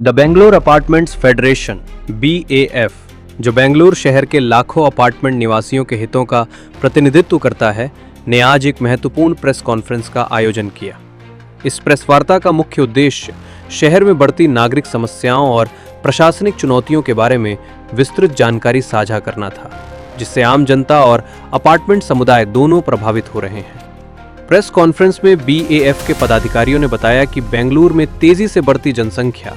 The Bangalore apartments federation BAF, जो बेंगलुरु शहर के लाखों अपार्टमेंट निवासियों के हितों का प्रतिनिधित्व करता है, ने आज एक महत्वपूर्ण प्रेस कॉन्फ्रेंस का आयोजन किया। इस प्रेस वार्ता का मुख्य उद्देश्य शहर में बढ़ती नागरिक समस्याओं और प्रशासनिक चुनौतियों के बारे में विस्तृत जानकारी साझा करना था, जिससे आम जनता और अपार्टमेंट समुदाय दोनों प्रभावित हो रहे हैं। प्रेस कॉन्फ्रेंस में BAF के पदाधिकारियों ने बताया कि बेंगलुरु में तेजी से बढ़ती जनसंख्या,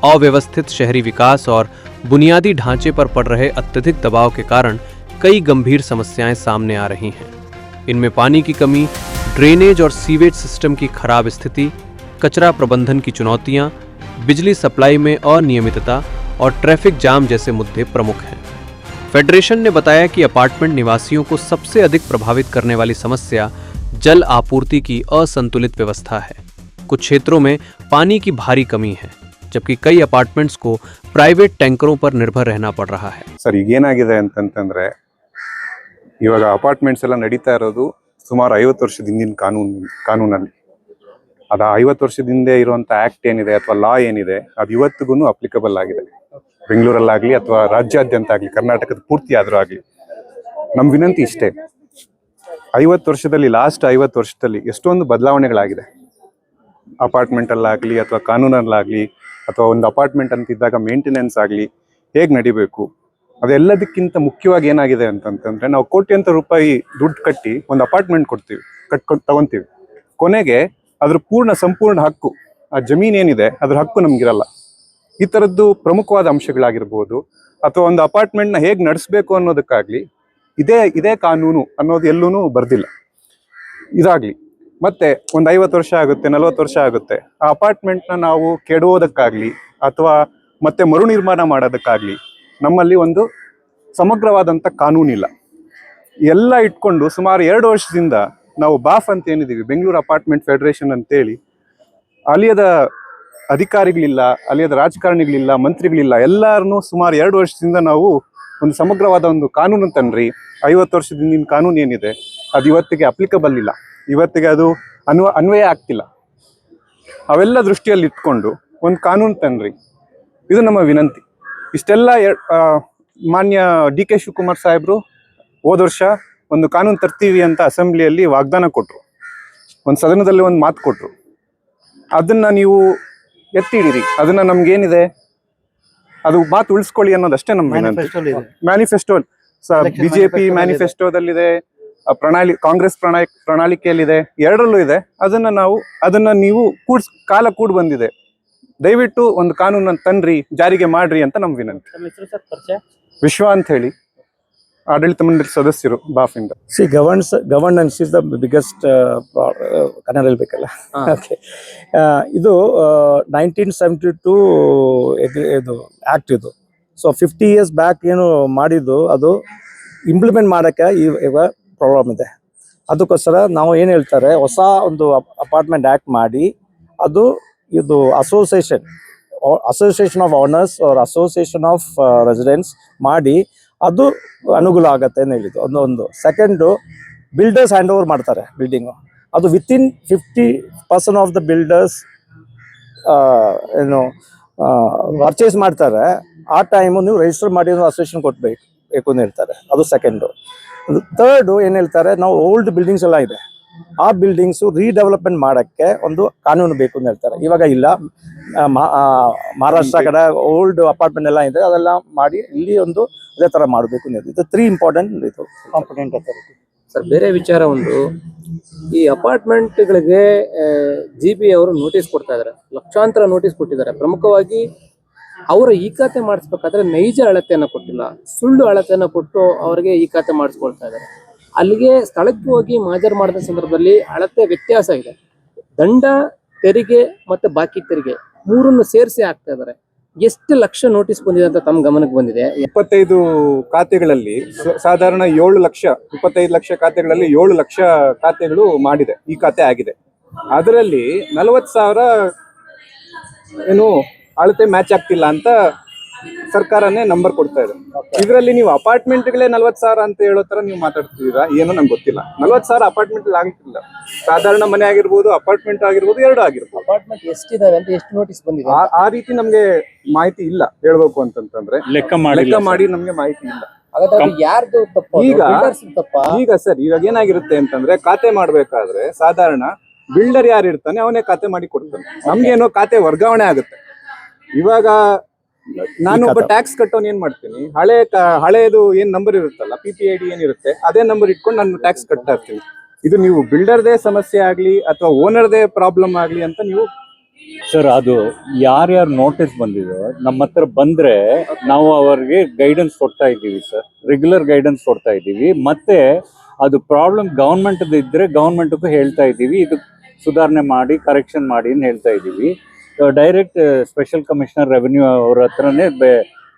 अव्यवस्थित शहरी विकास और बुनियादी ढांचे पर पड़ रहे अत्यधिक दबाव के कारण कई गंभीर समस्याएं सामने आ रही हैं। इनमें पानी की कमी, ड्रेनेज और सीवेज सिस्टम की खराब स्थिति, कचरा प्रबंधन की चुनौतियां, बिजली सप्लाई में अनियमितता और ट्रैफिक जाम जैसे मुद्दे प्रमुख हैं। फेडरेशन ने बताया कि अपार्टमेंट निवासियों को सबसे अधिक प्रभावित करने वाली समस्या जल आपूर्ति की असंतुलित व्यवस्था है। कुछ क्षेत्रों में पानी की भारी कमी है, जबकि कई अपार्टमेंट्स को प्राइवेट टैंकरों पर निर्भर रहना पड़ रहा है। ಸರ್, ಈಗೇನಾಗಿದೆ ಅಂತಂತಂದ್ರೆ ಇವಾಗ ಅಪಾರ್ಟ್ಮೆಂಟ್ಸ್ ಎಲ್ಲ ನಡೀತಾ ಇರೋದು ಸುಮಾರು 50 ವರ್ಷದ ಹಿಂದಿನ ಕಾನೂನಲ್ಲಿ. ಅದ 50 ವರ್ಷದ ಹಿಂದೆ ಇರುವಂತ ಆಕ್ಟ್ ಏನಿದೆ ಅಥವಾ ಲಾ ಏನಿದೆ ಅದು ಇವತ್ತಿಗೂ ಅಪ್ಲಿಕಬಲ್ ಆಗಿದೆ. ಬೆಂಗಳೂರಲ್ಲಾಗ್ಲಿ ಅಥವಾ ರಾಜ್ಯಾದ್ಯಂತ ಆಗ್ಲಿ, ಕರ್ನಾಟಕದ ಪೂರ್ತಿ ಆದ್ರೂ ಆಗ್ಲಿ. ನಮ್ಮ ವಿನಂತಿ ಇಷ್ಟೇ, 50 ವರ್ಷದಲ್ಲಿ ಲಾಸ್ಟ್ 50 ವರ್ಷದಲ್ಲಿ ಎಷ್ಟೊಂದು ಬದಲಾವಣೆಗಳಾಗಿದೆ. ಅಪಾರ್ಟ್ಮೆಂಟ್ ಅಲ್ಲಾಗ್ಲಿ ಅಥವಾ ಕಾನೂನಲ್ಲಾಗ್ಲಿ ಅಥವಾ ಒಂದು ಅಪಾರ್ಟ್ಮೆಂಟ್ ಅಂತಿದ್ದಾಗ ಮೇಂಟೆನೆನ್ಸ್ ಆಗಲಿ ಹೇಗೆ ನಡಿಬೇಕು, ಅದೆಲ್ಲದಕ್ಕಿಂತ ಮುಖ್ಯವಾಗಿ ಏನಾಗಿದೆ ಅಂತಂತಂದ್ರೆ ನಾವು ಕೋಟ್ಯಂತರ ರೂಪಾಯಿ ದುಡ್ಡು ಕಟ್ಟಿ ಒಂದು ಅಪಾರ್ಟ್ಮೆಂಟ್ ಕಟ್ಕೊಂಡು ತಗೊಂತೀವಿ. ಕೊನೆಗೆ ಅದ್ರ ಸಂಪೂರ್ಣ ಹಕ್ಕು, ಆ ಜಮೀನ್ ಏನಿದೆ ಅದ್ರ ಹಕ್ಕು ನಮ್ಗಿರಲ್ಲ. ಈ ಥರದ್ದು ಪ್ರಮುಖವಾದ ಅಂಶಗಳಾಗಿರ್ಬೋದು, ಅಥವಾ ಒಂದು ಅಪಾರ್ಟ್ಮೆಂಟ್ನ ಹೇಗೆ ನಡೆಸಬೇಕು ಅನ್ನೋದಕ್ಕಾಗ್ಲಿ ಇದೇ ಕಾನೂನು ಅನ್ನೋದು ಎಲ್ಲೂ ಬರ್ದಿಲ್ಲ. ಇದಾಗ್ಲಿ ಮತ್ತೆ ಒಂದು 50 ವರ್ಷ ಆಗುತ್ತೆ, 40 ವರ್ಷ ಆಗುತ್ತೆ, ಆ ಅಪಾರ್ಟ್ಮೆಂಟ್ನ ನಾವು ಕೆಡೋದಕ್ಕಾಗ್ಲಿ ಅಥವಾ ಮತ್ತೆ ಮರು ನಿರ್ಮಾಣ ಮಾಡೋದಕ್ಕಾಗ್ಲಿ ನಮ್ಮಲ್ಲಿ ಒಂದು ಸಮಗ್ರವಾದಂಥ ಕಾನೂನಿಲ್ಲ. ಎಲ್ಲ ಇಟ್ಕೊಂಡು ಸುಮಾರು 2 ವರ್ಷದಿಂದ ನಾವು ಬಾಫ್ ಅಂತ ಏನಿದ್ದೀವಿ, ಬೆಂಗಳೂರು ಅಪಾರ್ಟ್ಮೆಂಟ್ ಫೆಡರೇಷನ್ ಅಂತೇಳಿ, ಅಲ್ಲಿಯದ ಅಧಿಕಾರಿಗಳಿಲ್ಲ, ಅಲ್ಲಿಯದ ರಾಜಕಾರಣಿಗಳಿಲ್ಲ, ಮಂತ್ರಿಗಳಿಲ್ಲ, ಎಲ್ಲರನ್ನೂ ಸುಮಾರು 2 ವರ್ಷದಿಂದ ನಾವು ಒಂದು ಸಮಗ್ರವಾದ ಒಂದು ಕಾನೂನು ತನ್ರಿ. 50 ವರ್ಷದ ಹಿಂದಿನ ಕಾನೂನು ಏನಿದೆ ಅದು ಇವತ್ತಿಗೆ ಅಪ್ಲಿಕಬಲ್ ಇಲ್ಲ, ಇವತ್ತಿಗೆ ಅದು ಅನ್ವಯ ಆಗ್ತಿಲ್ಲ. ಅವೆಲ್ಲ ದೃಷ್ಟಿಯಲ್ಲಿ ಇಟ್ಕೊಂಡು ಒಂದು ಕಾನೂನು ತನ್ರಿ, ಇದು ನಮ್ಮ ವಿನಂತಿ. ಇಷ್ಟೆಲ್ಲ ಮಾನ್ಯ DK ಶಿವಕುಮಾರ್ ಸಾಹೇಬರು ಹೋದ ವರ್ಷ ಒಂದು ಕಾನೂನು ತರ್ತೀವಿ ಅಂತ ಅಸೆಂಬ್ಲಿಯಲ್ಲಿ ವಾಗ್ದಾನ ಕೊಟ್ಟರು, ಒಂದು ಸದನದಲ್ಲಿ ಒಂದು ಮಾತು ಕೊಟ್ಟರು. ಅದನ್ನ ನೀವು ಎತ್ತಿ ಹಿಡೀರಿ, ಅದನ್ನ ನಮ್ಗೇನಿದೆ ಅದು ಮಾತು ಉಳಿಸ್ಕೊಳ್ಳಿ ಅನ್ನೋದಷ್ಟೇ ನಮ್ಮ ವಿನಂತಿ. ಮ್ಯಾನಿಫೆಸ್ಟೋ BJP ಮ್ಯಾನಿಫೆಸ್ಟೋದಲ್ಲಿದೆ, ಕಾಂಗ್ರೆಸ್ ಪ್ರಣಾಳಿಕೆಯಲ್ಲಿದೆ, ಎರಡರಲ್ಲೂ ಇದೆ. ಅದನ್ನ ನೀವು ಕಾಲ ಕೂಡ್ ಬಂದಿದೆ, ದಯವಿಟ್ಟು ಒಂದು ಕಾನೂನನ್ನು ತನ್ರಿ, ಜಾರಿಗೆ ಮಾಡ್ರಿ ಅಂತ ನಮ್ಮ ವಿನಂತಿ. ವಿಶ್ವ ಅಂತ ಹೇಳಿ, ಆಡಳಿತ ಮಂಡಳಿ ಸದಸ್ಯರು ಬಾಫ್ ಇಂದ. Governance is the biggest Kannada ಹೇಳ್ಬೇಕಲ್ಲ. ಓಕೆ, ಇದು 1972 ಇದು ಆಕ್ಟ್ ಇದು. ಸೊ 50 years ಬ್ಯಾಕ್ ಏನು ಮಾಡಿದ್ದು ಅದು ಇಂಪ್ಲಿಮೆಂಟ್ ಮಾಡೋಕ್ಕೆ ಇವಾಗ ಪ್ರಾಬ್ಲಮ್ ಇದೆ. ಅದಕ್ಕೋಸ್ಕರ ನಾವು ಏನು ಹೇಳ್ತಾರೆ, ಹೊಸ ಒಂದು ಅಪಾರ್ಟ್ಮೆಂಟ್ ಆ್ಯಕ್ಟ್ ಮಾಡಿ ಇದು association of owners or association of residents ಮಾಡಿ ಅದು ಅನುಕೂಲ ಆಗುತ್ತೆ ಅಂತ ಹೇಳಿದ್ದು ಒಂದು. ಸೆಕೆಂಡು, ಬಿಲ್ಡರ್ಸ್ ಹ್ಯಾಂಡ್ ಓವರ್ ಮಾಡ್ತಾರೆ ಬಿಲ್ಡಿಂಗು, ಅದು within 50% of the builders purchase ಮಾಡ್ತಾರೆ. ಆ ಟೈಮು ನೀವು ರಿಜಿಸ್ಟರ್ ಮಾಡಿ ಅಸೋಸಿಯೇಷನ್ ಕೊಟ್ಬೇಕು ಅಂತ ಹೇಳ್ತಾರೆ, ಅದು ಸೆಕೆಂಡು. ಥರ್ಡು ಏನು ಹೇಳ್ತಾರೆ, ನಾವು ಓಲ್ಡ್ ಬಿಲ್ಡಿಂಗ್ಸ್ ಎಲ್ಲ ಇದೆ, ಆ ಬಿಲ್ಡಿಂಗ್ಸು ರೀಡೆವಲಪ್ಮೆಂಟ್ ಮಾಡೋಕ್ಕೆ ಒಂದು ಕಾನೂನು ಬೇಕು ಅಂತ ಹೇಳ್ತಾರೆ. ಇವಾಗ ಇಲ್ಲ, ಮಹಾರಾಷ್ಟ್ರ ಕಡೆ ಓಲ್ಡ್ ಅಪಾರ್ಟ್ಮೆಂಟ್ ಎಲ್ಲ ಇದೆ, ಅದೆಲ್ಲ ಮಾಡಿ ಇಲ್ಲಿ ಒಂದು ಅದೇ ಥರ ಮಾಡಬೇಕು ಅಂತ. ಇದು 3 ಇಂಪಾರ್ಟೆಂಟ್ ಇದು ಕಾಂಪಿಟೆಂಟ್ ಅಥಾರಿಟಿ. ಸರ್, ಬೇರೆ ವಿಚಾರ ಒಂದು, ಈ ಅಪಾರ್ಟ್ಮೆಂಟ್ಗಳಿಗೆ GB ಅವರು ನೋಟಿಸ್ ಕೊಡ್ತಾ ಇದ್ದಾರೆ, ಲಕ್ಷಾಂತರ ನೋಟಿಸ್ ಕೊಟ್ಟಿದ್ದಾರೆ. ಪ್ರಮುಖವಾಗಿ ಅವರ ಈ ಖಾತೆ ಮಾಡಿಸ್ಬೇಕಾದ್ರೆ ನೈಜ ಅಳತೆಯನ್ನು ಕೊಟ್ಟಿಲ್ಲ, ಸುಳ್ಳು ಅಳತೆಯನ್ನು ಕೊಟ್ಟು ಅವರಿಗೆ ಈ ಖಾತೆ ಮಾಡಿಸ್ಕೊಳ್ತಾ ಇದ್ದಾರೆ. ಅಲ್ಲಿಗೆ ಸ್ಥಳಕ್ಕೆ ಹೋಗಿ ಮಾಜರ್ ಮಾಡಿದ ಸಂದರ್ಭದಲ್ಲಿ ಅಳತೆ ವ್ಯತ್ಯಾಸ ಇದೆ. ದಂಡ, ತೆರಿಗೆ ಮತ್ತೆ ಬಾಕಿ ತೆರಿಗೆ ಮೂರನ್ನು ಸೇರಿಸಿ ಹಾಕ್ತಾ ಇದ್ದಾರೆ. ಎಷ್ಟು ಲಕ್ಷ ನೋಟಿಸ್ ಬಂದಿದೆ ಅಂತ ತಮ್ಮ ಗಮನಕ್ಕೆ ಬಂದಿದೆ? 25 ಖಾತೆಗಳಲ್ಲಿ ಸಾಧಾರಣ 7 ಲಕ್ಷ, 25 ಲಕ್ಷ ಖಾತೆಗಳಲ್ಲಿ 7 ಲಕ್ಷ ಖಾತೆಗಳು ಮಾಡಿದೆ, ಈ ಖಾತೆ ಆಗಿದೆ. ಅದರಲ್ಲಿ 40,000 ಏನು ಅಳತೆ ಮ್ಯಾಚ್ ಆಗ್ತಿಲ್ಲ ಅಂತ ಸರ್ಕಾರನೇ ನಂಬರ್ ಕೊಡ್ತಾ ಇದೆ. ಇದರಲ್ಲಿ ನೀವು ಅಪಾರ್ಟ್ಮೆಂಟ್ಗಳೇ 40,000 ಅಂತ ಹೇಳೋ ತರ ನೀವು ಮಾತಾಡ್ತಿದ್ದೀರಾ, ಏನೋ ನಂಗೆ ಗೊತ್ತಿಲ್ಲ. 40,000 ಅಪಾರ್ಟ್ಮೆಂಟ್ ಆಗ್ತಿಲ್ಲ. ಸಾಧಾರಣ ಮನೆ ಆಗಿರ್ಬೋದು, ಅಪಾರ್ಟ್ಮೆಂಟ್ ಆಗಿರ್ಬೋದು, ಎರಡು ಆಗಿರ್ಬೋದು. ಅಪಾರ್ಟ್ಮೆಂಟ್ ಎಷ್ಟಿದಾವೆ ಅಂತ ಎಷ್ಟು ನೋಟಿಸ್ ಬಂದಿದೆ? ಆ ರೀತಿ ನಮ್ಗೆ ಮಾಹಿತಿ ಇಲ್ಲ, ಹೇಳ್ಬೇಕು ಅಂತಂತಂದ್ರೆ ಲೆಕ್ಕ ಮಾಡಿ ನಮ್ಗೆ ಮಾಹಿತಿ ಇಲ್ಲ. ಹಾಗಾದ್ರೆ ಅದು ಯಾರ್ದು ತಪ್ಪು? ಈಗ ಸರ್, ಇವಾಗ ಏನಾಗಿರುತ್ತೆ ಅಂತಂದ್ರೆ, ಖಾತೆ ಮಾಡ್ಬೇಕಾದ್ರೆ ಸಾಧಾರಣ ಬಿಲ್ಡರ್ ಯಾರು ಇರ್ತಾನೆ ಅವನೇ ಖಾತೆ ಮಾಡಿ ಕೊಡ್ತಾನೆ. ನಮ್ಗೇನೋ ಖಾತೆ ವರ್ಗಾವಣೆ ಆಗುತ್ತೆ. ಇವಾಗ ನಾನು ಒಬ್ಬ ಟ್ಯಾಕ್ಸ್ ಕಟ್ಟೋನ್ ಏನ್ ಮಾಡ್ತೀನಿ, ಹಳೇದು ಏನ್ ನಂಬರ್ ಇರುತ್ತಲ್ಲ, PPID ಏನಿರುತ್ತೆ ಅದೇ ನಂಬರ್ ಇಟ್ಕೊಂಡು ನಾನು ಟ್ಯಾಕ್ಸ್ ಕಟ್ತಾ ಇರ್ತೀನಿ. ಇದು ನೀವು ಬಿಲ್ಡರ್ದೇ ಸಮಸ್ಯೆ ಆಗ್ಲಿ ಅಥವಾ ಓನರ್ದೇ ಪ್ರಾಬ್ಲಮ್ ಆಗ್ಲಿ ಅಂತ ನೀವು ಸರ್, ಅದು ಯಾರ್ಯಾರು ನೋಟಿಸ್ ಬಂದಿದೆ ನಮ್ಮ ಹತ್ರ ಬಂದ್ರೆ ನಾವು ಅವರಿಗೆ ಗೈಡೆನ್ಸ್ ಕೊಡ್ತಾ ಇದ್ದೀವಿ ಸರ್, ರೆಗ್ಯುಲರ್ ಗೈಡೆನ್ಸ್ ಕೊಡ್ತಾ ಇದ್ದೀವಿ. ಮತ್ತೆ ಅದು ಪ್ರಾಬ್ಲಮ್ ಗೌರ್ಮೆಂಟ್ ಇದ್ರೆ ಗೌರ್ಮೆಂಟ್ಗೂ ಹೇಳ್ತಾ ಇದ್ದೀವಿ, ಇದು ಸುಧಾರಣೆ ಮಾಡಿ ಕರೆಕ್ಷನ್ ಮಾಡಿ ಅಂತ ಹೇಳ್ತಾ ಇದ್ದೀವಿ. ಡೈರೆಕ್ಟ್ ಸ್ಪೆಷಲ್ ಕಮಿಷನರ್ ರೆವೆನ್ಯೂ ಅವ್ರ ಹತ್ರನೇ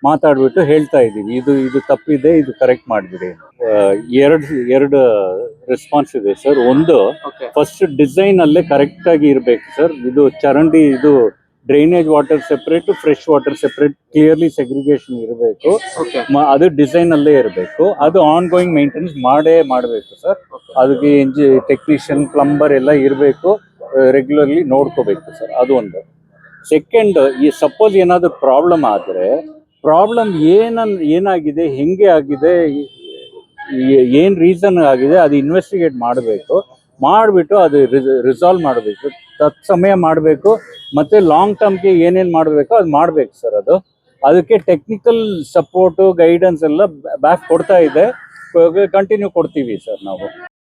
ಮಾತಾಡ್ಬಿಟ್ಟು ಹೇಳ್ತಾ ಇದ್ದೀವಿ, ಇದು ತಪ್ಪಿದೆ, ಇದು ಕರೆಕ್ಟ್ ಮಾಡಿಬಿಡಿ. ಎರಡು ರೆಸ್ಪಾನ್ಸ್ ಇದೆ ಸರ್. ಒಂದು, ಫಸ್ಟ್ ಡಿಸೈನ್ ಅಲ್ಲೇ ಕರೆಕ್ಟ್ ಆಗಿ ಇರಬೇಕು ಸರ್. ಇದು ಚರಂಡಿ, ಇದು drainage water separate, fresh water separate, clearly segregation ಇರಬೇಕು. ಅದು ಡಿಸೈನ್ ಅಲ್ಲೇ ಇರಬೇಕು. ಅದು ಆನ್ ಗೋಯಿಂಗ್ ಮೇಂಟೆನೆನ್ಸ್ ಮಾಡಬೇಕು ಸರ್. ಅದಕ್ಕೆ ಟೆಕ್ನಿಷಿಯನ್, ಪ್ಲಂಬರ್ ಎಲ್ಲ ಇರಬೇಕು, ರೆಗ್ಯುಲರ್ಲಿ ನೋಡ್ಕೋಬೇಕು ಸರ್. ಅದು ಒಂದು. ಸೆಕೆಂಡ್, ಈ ಸಪೋಸ್ ಏನಾದರೂ ಪ್ರಾಬ್ಲಮ್ ಆದರೆ, ಪ್ರಾಬ್ಲಮ್ ಏನಾಗಿದೆ, ಹೆಂಗೆ ಆಗಿದೆ, ಏನು ರೀಸನ್ ಆಗಿದೆ, ಅದು ಇನ್ವೆಸ್ಟಿಗೇಟ್ ಮಾಡಿಬಿಟ್ಟು ಅದು ರಿಸಾಲ್ವ್ ಮಾಡಬೇಕು, ತತ್ಸಮಯ ಮಾಡಬೇಕು. ಮತ್ತು ಲಾಂಗ್ ಟರ್ಮ್ಗೆ ಏನೇನು ಮಾಡಬೇಕು ಅದು ಮಾಡಬೇಕು ಸರ್. ಅದಕ್ಕೆ ಟೆಕ್ನಿಕಲ್ ಸಪೋರ್ಟು, ಗೈಡೆನ್ಸ್ ಎಲ್ಲ ಬ್ಯಾಕ್ ಕೊಡ್ತಾ ಇದೆ, ಕಂಟಿನ್ಯೂ ಕೊಡ್ತೀವಿ ಸರ್ ನಾವು.